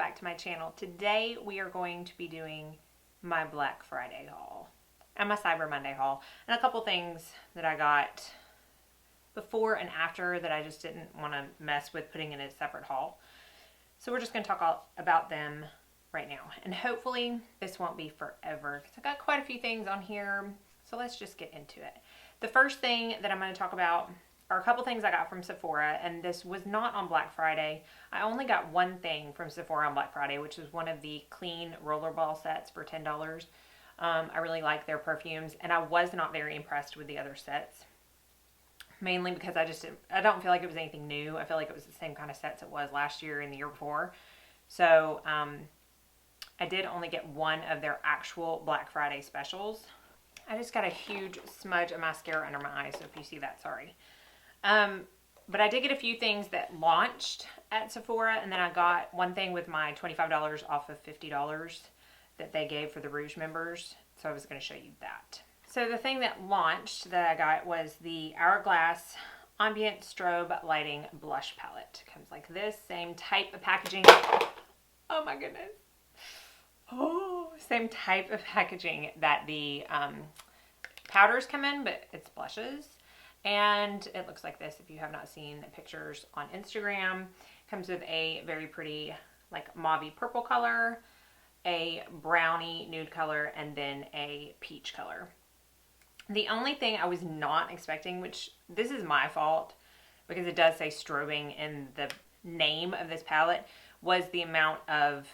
back to my channel. Today we are going to be doing my Black Friday haul and my Cyber Monday haul and a couple things that I got before and after that I just didn't want to mess with putting in a separate haul. So we're just going to talk all about them right now, and hopefully this won't be forever because I got quite a few things on here. So let's just get into it. The first thing that I'm going to talk about are a couple things I got from Sephora, and this was not on Black Friday. I only got one thing from Sephora on Black Friday, which was one of the clean rollerball sets for $10. I really like their perfumes, and I was not very impressed with the other sets, mainly because I don't feel like it was anything new. I feel like it was the same kind of sets it was last year and the year before. So I did only get one of their actual Black Friday specials. I just got a huge smudge of mascara under my eye, so if you see that, sorry. But I did get a few things that launched at Sephora, and then I got one thing with my $25 off of $50 that they gave for the Rouge members, so I was going to show you that. So the thing that launched that I got was the Hourglass Ambient Strobe Lighting Blush Palette. It comes like this, same type of packaging. Oh my goodness. Oh, same type of packaging that the powders come in, but it's blushes. And it looks like this if you have not seen the pictures on Instagram. It comes with a very pretty like mauvey purple color, a brownie nude color, and then a peach color. The only thing I was not expecting, which this is my fault because it does say strobing in the name of this palette, was the amount of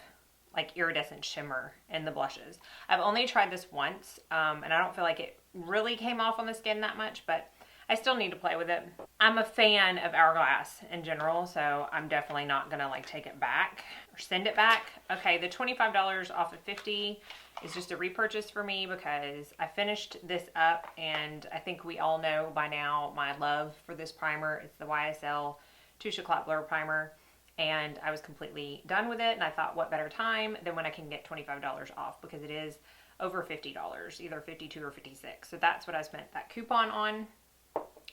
like iridescent shimmer in the blushes. I've only tried this once, and I don't feel like it really came off on the skin that much, but I still need to play with it. I'm a fan of Hourglass in general, so I'm definitely not gonna like take it back or send it back. Okay, the $25 off of $50 is just a repurchase for me because I finished this up, and I think we all know by now my love for this primer. It's the YSL Touche Éclat Blur Primer, and I was completely done with it, and I thought what better time than when I can get $25 off, because it is over $50, either $52 or $56. So that's what I spent that coupon on.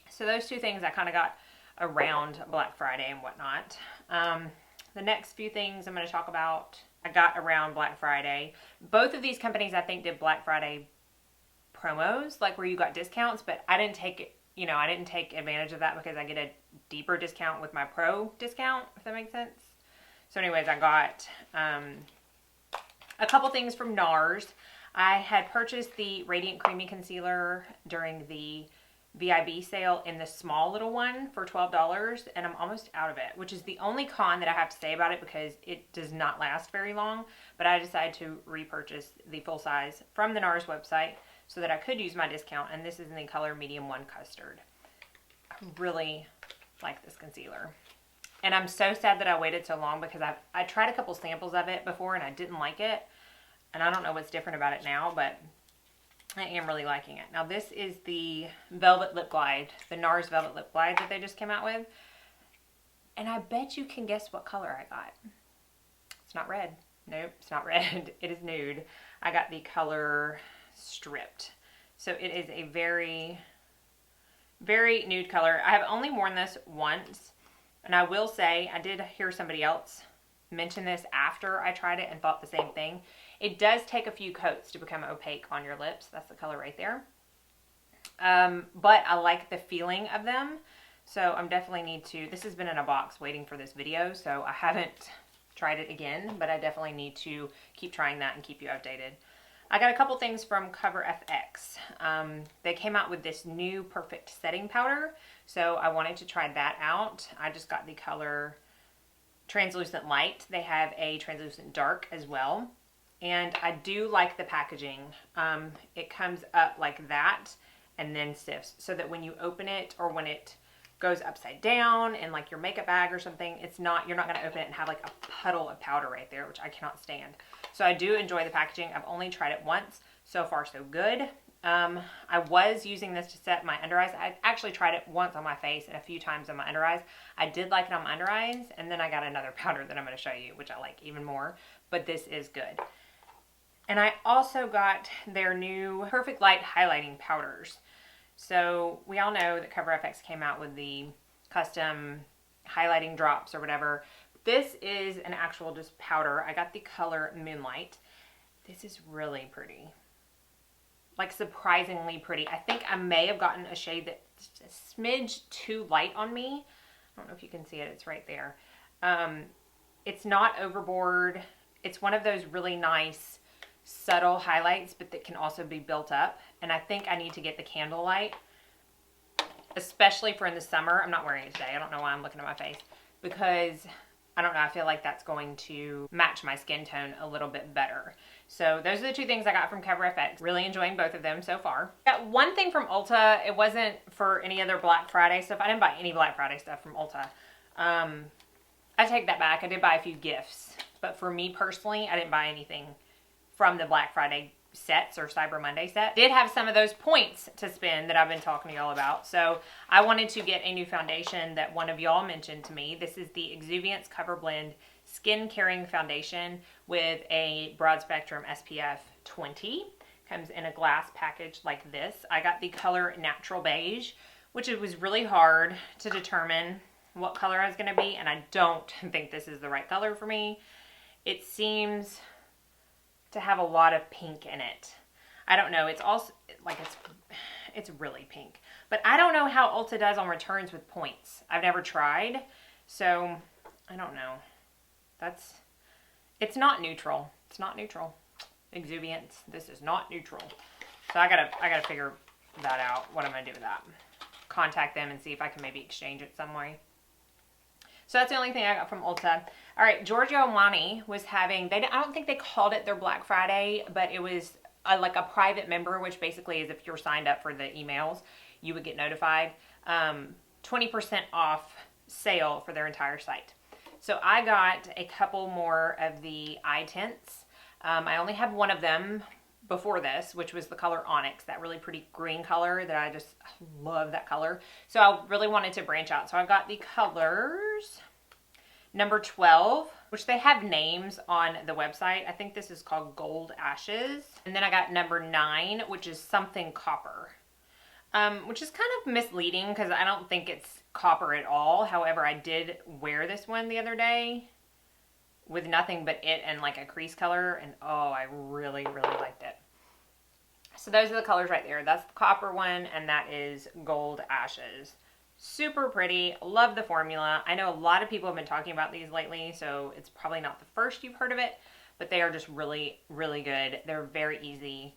So those two things I kind of got around Black Friday and whatnot. The next few things I'm going to talk about, I got around Black Friday. Both of these companies I think did Black Friday promos, like where you got discounts, but I didn't take it, I didn't take advantage of that because I get a deeper discount with my pro discount, if that makes sense. So anyways, I got a couple things from NARS. I had purchased the Radiant Creamy Concealer during the VIB sale in the small little one for $12, and I'm almost out of it, which is the only con that I have to say about it because it does not last very long. But I decided to repurchase the full size from the NARS website so that I could use my discount, and this is in the color Medium 1 Custard. I really like this concealer, and I'm so sad that I waited so long because I tried a couple samples of it before and I didn't like it, and I don't know what's different about it now, but I am really liking it. Now this is the Velvet Lip Glide, the NARS Velvet Lip Glide that they just came out with. And I bet you can guess what color I got. It's not red. Nope, it's not red. It is nude. I got the color Stripped. So it is a very, very nude color. I have only worn this once. And I will say, I did hear somebody else mention this after I tried it and thought the same thing. It does take a few coats to become opaque on your lips. That's the color right there. But I like the feeling of them. So I'm definitely need to, this has been in a box waiting for this video, so I haven't tried it again, but I definitely need to keep trying that and keep you updated. I got a couple things from Cover FX. They came out with this new Perfect Setting Powder, so I wanted to try that out. I just got the color Translucent Light. They have a Translucent Dark as well. And I do like the packaging. It comes up like that and then sifts, so that when you open it or when it goes upside down in like your makeup bag or something, you're not going to open it and have like a puddle of powder right there, which I cannot stand. So I do enjoy the packaging. I've only tried it once. So far so good. I was using this to set my under eyes. I actually tried it once on my face and a few times on my under eyes. I did like it on my under eyes, and then I got another powder that I'm going to show you, which I like even more, but this is good. And I also got their new Perfect Light highlighting powders. So we all know that Cover FX came out with the custom highlighting drops or whatever. This is an actual just powder. I got the color Moonlight. This is really pretty. Like surprisingly pretty. I think I may have gotten a shade that's a smidge too light on me. I don't know if you can see it. It's right there. It's not overboard. It's one of those really nice subtle highlights, but that can also be built up. And I think I need to get the Candlelight, especially for in the summer. I'm not wearing it today. I don't know why I'm looking at my face, because I don't know, I feel like that's going to match my skin tone a little bit better. So those are the two things I got from Cover FX. Really enjoying both of them so far. Got one thing from Ulta. It wasn't for any other Black Friday stuff. I didn't buy any Black Friday stuff from Ulta. I take that back. I did buy a few gifts. But for me personally, I didn't buy anything from the Black Friday sets or Cyber Monday set. Did have some of those points to spend that I've been talking to y'all about. So I wanted to get a new foundation that one of y'all mentioned to me. This is the Exuviance Cover Blend Skin Caring Foundation with a broad spectrum SPF 20. Comes in a glass package like this. I got the color Natural Beige, which it was really hard to determine what color I was going to be, and I don't think this is the right color for me. It seems to have a lot of pink in it. I don't know. It's also like it's really pink. But I don't know how Ulta does on returns with points. I've never tried, so I don't know. It's not neutral. It's not neutral. Exuviance. This is not neutral. So I gotta figure that out. What I'm gonna do with that. Contact them and see if I can maybe exchange it some way. So that's the only thing I got from Ulta. All right, Giorgio Armani was having, I don't think they called it their Black Friday, but it was like a private member, which basically is if you're signed up for the emails, you would get notified. 20% off sale for their entire site. So I got a couple more of the eye tints. I only had one of them before this, which was the color Onyx, that really pretty green color that I just love that color. So I really wanted to branch out. So I got the colors number 12, which they have names on the website. I think this is called Gold Ashes. And then I got number 9, which is something copper, which is kind of misleading because I don't think it's copper at all. However, I did wear this one the other day with nothing but it and like a crease color, and oh, I really, really liked it. So those are the colors right there. That's the copper one, and that is Gold Ashes. Super pretty. Love the formula. I know a lot of people have been talking about these lately, so it's probably not the first you've heard of it, but they are just really, really good. They're very easy.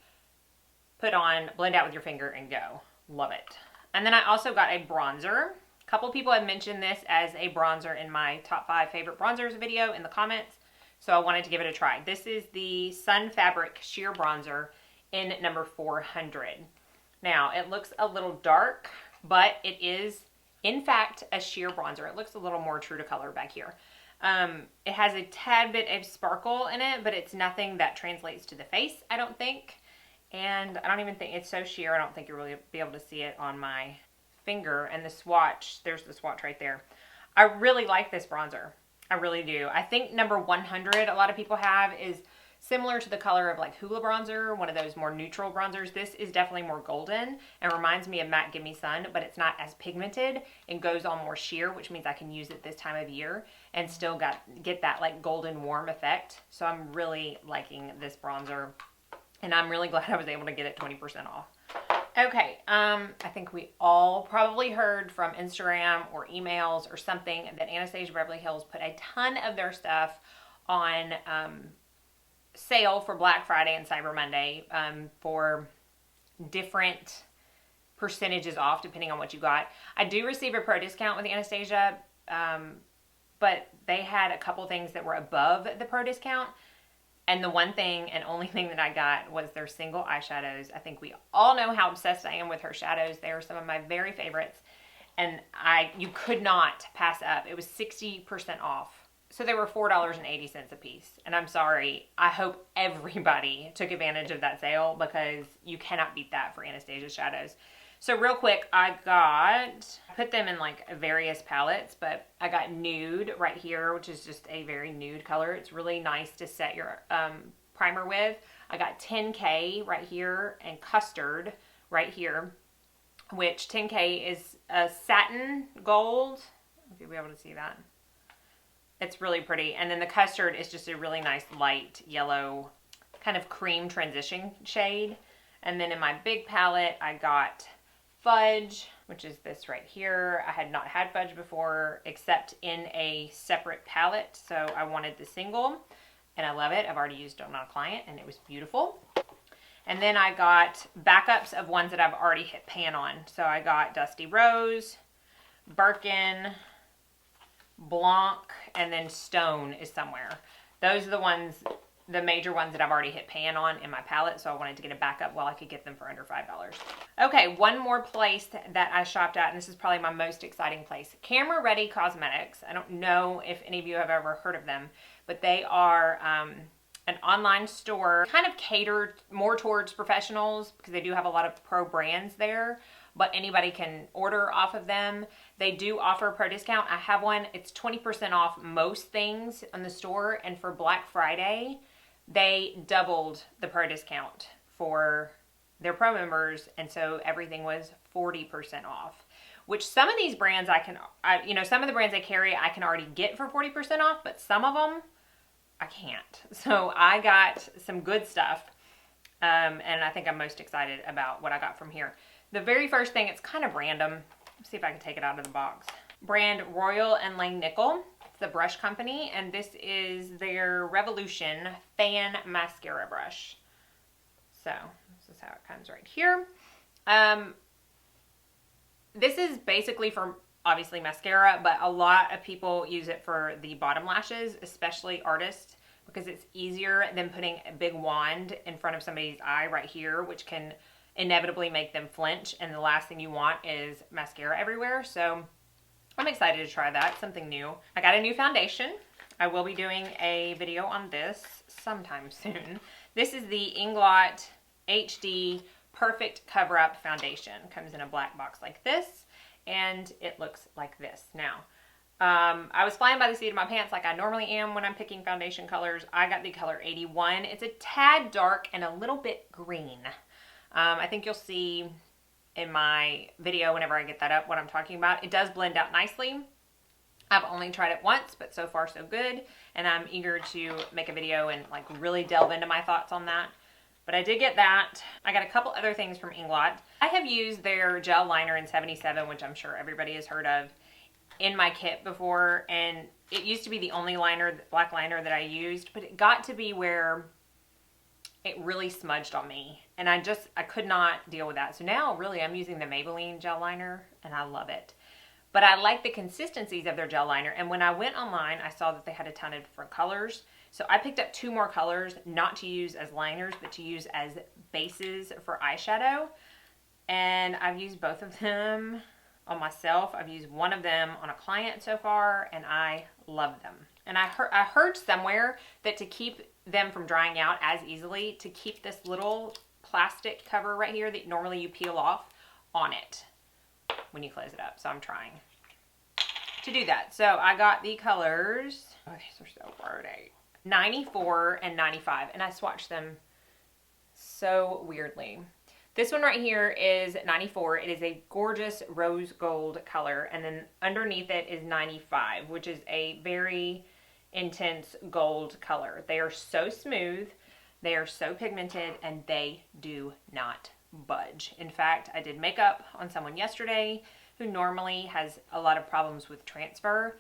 Put on, blend out with your finger, and go. Love it. And then I also got a bronzer. A couple people have mentioned this as a bronzer in my top 5 favorite bronzers video in the comments, so I wanted to give it a try. This is the Sun Fabric Sheer Bronzer in number 400. Now, it looks a little dark, but it is, in fact, a sheer bronzer. It looks a little more true to color back here. It has a tad bit of sparkle in it, but it's nothing that translates to the face, I don't think. And I don't even think it's so sheer, I don't think you'll really be able to see it on my finger. And the swatch, there's the swatch right there. I really like this bronzer. I really do. I think number 100 a lot of people have is similar to the color of like Hoola bronzer, one of those more neutral bronzers. This is definitely more golden and reminds me of Matte Gimme Sun, but it's not as pigmented and goes on more sheer, which means I can use it this time of year and still get that like golden warm effect. So I'm really liking this bronzer, and I'm really glad I was able to get it 20% off. Okay, I think we all probably heard from Instagram or emails or something that Anastasia Beverly Hills put a ton of their stuff on sale for Black Friday and Cyber Monday for different percentages off depending on what you got. I do receive a pro discount with Anastasia, but they had a couple things that were above the pro discount. And the one thing and only thing that I got was their single eyeshadows. I think we all know how obsessed I am with her shadows. They are some of my very favorites. And you could not pass up. It was 60% off. So they were $4.80 a piece. And I'm sorry, I hope everybody took advantage of that sale because you cannot beat that for Anastasia shadows. So real quick, I put them in like various palettes, but I got Nude right here, which is just a very nude color. It's really nice to set your primer with. I got 10K right here and Custard right here, which 10K is a satin gold. If you'll be able to see that. It's really pretty. And then the Custard is just a really nice light yellow, kind of cream transition shade. And then in my big palette, I got Fudge, which is this right here. I had not had Fudge before, except in a separate palette. So I wanted the single, and I love it. I've already used it on a client, and it was beautiful. And then I got backups of ones that I've already hit pan on. So I got Dusty Rose, Birkin, Blanc, and then Stone is somewhere. Those are the ones, the major ones that I've already hit pan on in my palette, so I wanted to get a backup while I could get them for under $5. Okay, one more place that I shopped at, and this is probably my most exciting place. Camera Ready Cosmetics. I don't know if any of you have ever heard of them, but they are an online store, kind of catered more towards professionals because they do have a lot of pro brands there, but anybody can order off of them. They do offer a pro discount. I have one. It's 20% off most things in the store, and for Black Friday, they doubled the pro discount for their pro members, and so everything was 40% off. Which some of these brands some of the brands they carry I can already get for 40% off, but some of them I can't. So I got some good stuff, and I think I'm most excited about what I got from here. The very first thing, it's kind of random. Let's see if I can take it out of the box. Brand Royal and Langnickel. It's the brush company, and this is their Revolution Fan Mascara Brush. So this is how it comes right here. This is basically for obviously mascara, but a lot of people use it for the bottom lashes, especially artists, because it's easier than putting a big wand in front of somebody's eye right here, which can inevitably make them flinch, and the last thing you want is mascara everywhere. So I'm excited to try that, something new. I got a new foundation. I will be doing a video on this sometime soon. This is the Inglot HD Perfect Cover Up Foundation. Comes in a black box like this, and it looks like this. Now, I was flying by the seat of my pants like I normally am when I'm picking foundation colors. I got the color 81. It's a tad dark and a little bit green. I think you'll see in my video whenever I get that up what I'm talking about. It does blend out nicely. I've only tried it once, but so far so good, and I'm eager to make a video and like really delve into my thoughts on that. But I did get that. I got a couple other things from Inglot. I have used their gel liner in 77, which I'm sure everybody has heard of, in my kit before, and it used to be the only black liner that I used, but it got to be where it really smudged on me, and I could not deal with that. So now really I'm using the Maybelline gel liner, and I love it. But I like the consistencies of their gel liner, and when I went online, I saw that they had a ton of different colors. So I picked up 2 more colors, not to use as liners, but to use as bases for eyeshadow. And I've used both of them on myself. I've used one of them on a client so far, and I love them. And I heard somewhere that to keep them from drying out as easily, to keep this little plastic cover right here that normally you peel off on it when you close it up. So I'm trying to do that. So I got the colors. Oh, these are so pretty. 94 and 95, and I swatched them so weirdly. This one right here is 94. It is a gorgeous rose gold color, and then underneath it is 95, which is a very intense gold color. They are so smooth, they are so pigmented, and they do not budge. In fact, I did makeup on someone yesterday who normally has a lot of problems with transfer,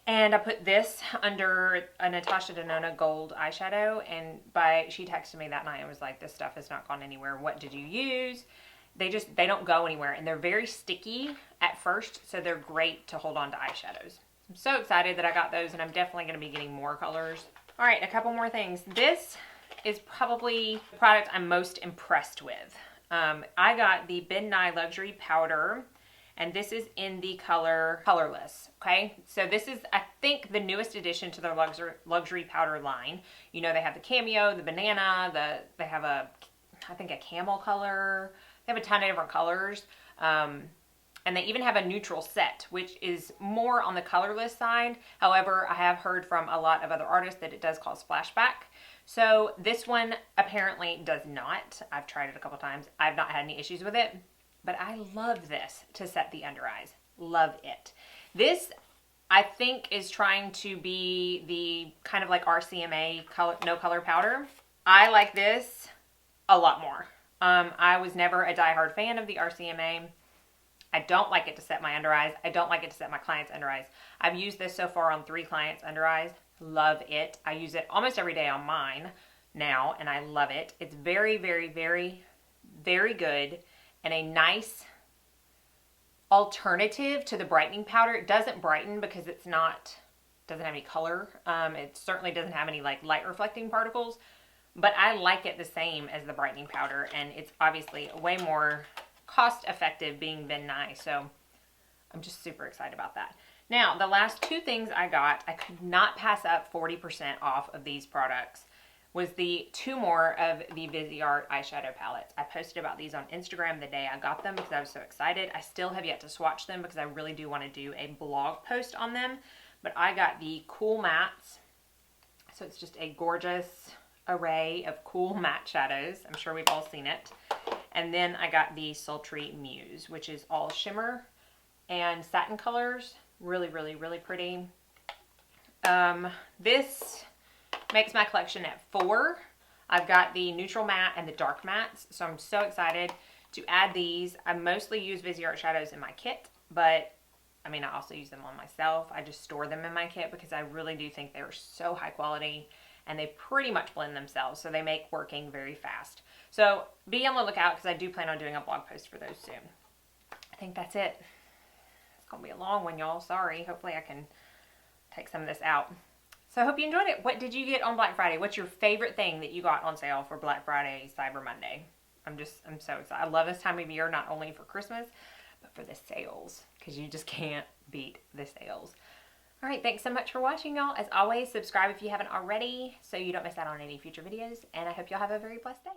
and I put this under a Natasha Denona gold eyeshadow, and she texted me that night and was like, this stuff has not gone anywhere. What did you use? They don't go anywhere, and they're very sticky at first, so they're great to hold on to eyeshadows. I'm so excited that I got those, and I'm definitely going to be getting more colors. All right, a couple more things. This is probably the product I'm most impressed with. I got the Ben Nye Luxury Powder, and this is in the color Colorless, okay? So this is, I think, the newest addition to their luxury powder line. You know, they have the cameo, the banana, they have I think a camel color. They have a ton of different colors. And they even have a neutral set, which is more on the colorless side. However, I have heard from a lot of other artists that it does cause flashback. So this one apparently does not. I've tried it a couple times. I've not had any issues with it. But I love this to set the under eyes. Love it. This I think is trying to be the kind of like RCMA color, no color powder. I like this a lot more. I was never a diehard fan of the RCMA. I don't like it to set my under eyes. I don't like it to set my clients' under eyes. I've used this so far on 3 clients' under eyes. Love it. I use it almost every day on mine now, and I love it. It's very, very, very, very good and a nice alternative to the brightening powder. It doesn't brighten because it's not, doesn't have any color. It certainly doesn't have any like light reflecting particles, but I like it the same as the brightening powder, and it's obviously way more cost effective being Ben Nye. So I'm just super excited about that. Now, the last 2 things I got, I could not pass up 40% off of these products, was the 2 more of the Viseart eyeshadow palettes. I posted about these on Instagram the day I got them because I was so excited. I still have yet to swatch them because I really do want to do a blog post on them. But I got the Cool Mattes. So it's just a gorgeous array of cool matte shadows. I'm sure we've all seen it. And then I got the Sultry Muse, which is all shimmer and satin colors. Really, really, really pretty. This makes my collection at 4. I've got the neutral matte and the dark mattes, so I'm so excited to add these. I mostly use Viseart shadows in my kit, but I mean, I also use them on myself. I just store them in my kit because I really do think they're so high quality and they pretty much blend themselves, so they make working very fast. So be on the lookout because I do plan on doing a blog post for those soon. I think that's it. It's going to be a long one, y'all. Sorry. Hopefully I can take some of this out. So I hope you enjoyed it. What did you get on Black Friday? What's your favorite thing that you got on sale for Black Friday, Cyber Monday? I'm so excited. I love this time of year, not only for Christmas, but for the sales, because you just can't beat the sales. All right, thanks so much for watching, y'all. As always, subscribe if you haven't already so you don't miss out on any future videos, and I hope y'all have a very blessed day.